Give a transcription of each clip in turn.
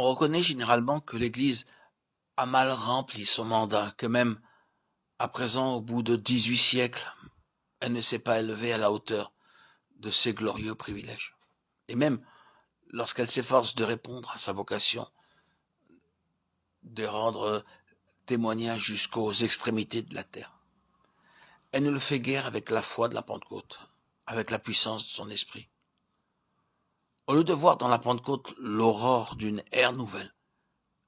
On reconnaît généralement que l'Église a mal rempli son mandat, que même à présent, au bout de 18 siècles, elle ne s'est pas élevée à la hauteur de ses glorieux privilèges. Et même lorsqu'elle s'efforce de répondre à sa vocation, de rendre témoignage jusqu'aux extrémités de la terre, elle ne le fait guère avec la foi de la Pentecôte, avec la puissance de son esprit. Au lieu de voir dans la Pentecôte l'aurore d'une ère nouvelle,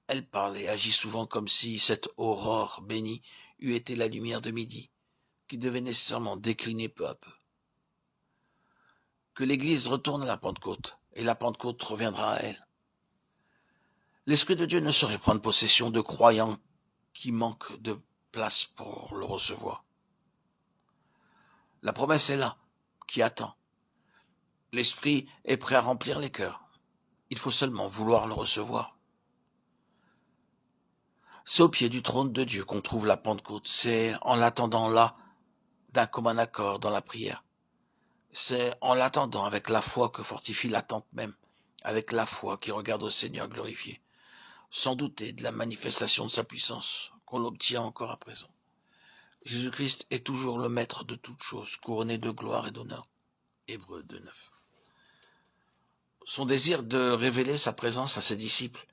elle parle et agit souvent comme si cette aurore bénie eût été la lumière de midi, qui devait nécessairement décliner peu à peu. Que l'Église retourne à la Pentecôte, et la Pentecôte reviendra à elle. L'Esprit de Dieu ne saurait prendre possession de croyants qui manquent de place pour le recevoir. La promesse est là, qui attend. L'Esprit est prêt à remplir les cœurs. Il faut seulement vouloir le recevoir. C'est au pied du trône de Dieu qu'on trouve la Pentecôte. C'est en l'attendant là, d'un commun accord dans la prière. C'est en l'attendant avec la foi que fortifie l'attente même, avec la foi qui regarde au Seigneur glorifié, sans douter de la manifestation de sa puissance, qu'on l'obtient encore à présent. Jésus-Christ est toujours le maître de toutes choses, couronné de gloire et d'honneur. Hébreux 2:9. Son désir de révéler sa présence à ses disciples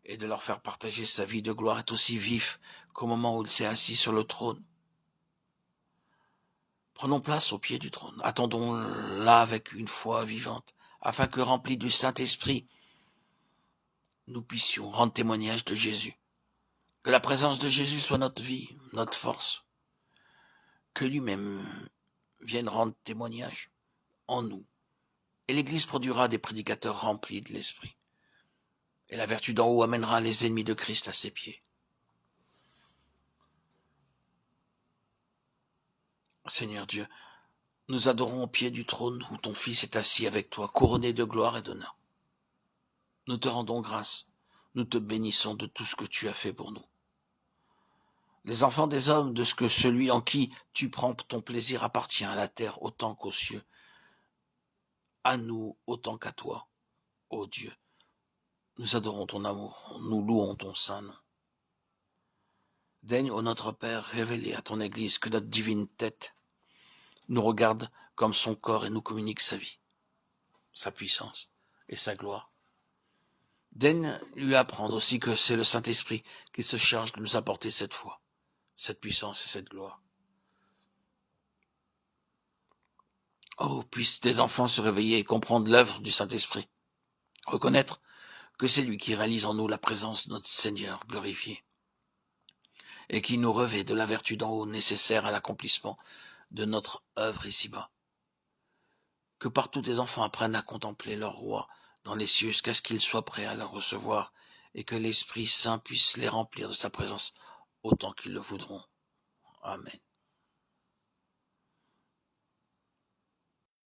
et de leur faire partager sa vie de gloire est aussi vif qu'au moment où il s'est assis sur le trône. Prenons place au pied du trône, attendons-la avec une foi vivante, afin que, remplis du Saint-Esprit, nous puissions rendre témoignage de Jésus. Que la présence de Jésus soit notre vie, notre force. Que lui-même vienne rendre témoignage en nous. Et l'Église produira des prédicateurs remplis de l'Esprit. Et la vertu d'en haut amènera les ennemis de Christ à ses pieds. Seigneur Dieu, nous adorons au pied du trône où ton Fils est assis avec toi, couronné de gloire et d'honneur. Nous te rendons grâce, nous te bénissons de tout ce que tu as fait pour nous. Les enfants des hommes, de ce que celui en qui tu prends ton plaisir appartient à la terre autant qu'aux cieux, à nous autant qu'à toi, ô Dieu. Nous adorons ton amour, nous louons ton saint nom. Daigne, ô notre Père, révéler à ton Église que notre divine tête nous regarde comme son corps et nous communique sa vie, sa puissance et sa gloire. Daigne lui apprendre aussi que c'est le Saint-Esprit qui se charge de nous apporter cette foi, cette puissance et cette gloire. Oh, puissent tes enfants se réveiller et comprendre l'œuvre du Saint-Esprit, reconnaître que c'est lui qui réalise en nous la présence de notre Seigneur glorifié et qui nous revêt de la vertu d'en haut nécessaire à l'accomplissement de notre œuvre ici-bas. Que partout tes enfants apprennent à contempler leur roi dans les cieux jusqu'à ce qu'ils soient prêts à le recevoir et que l'Esprit Saint puisse les remplir de sa présence autant qu'ils le voudront. Amen.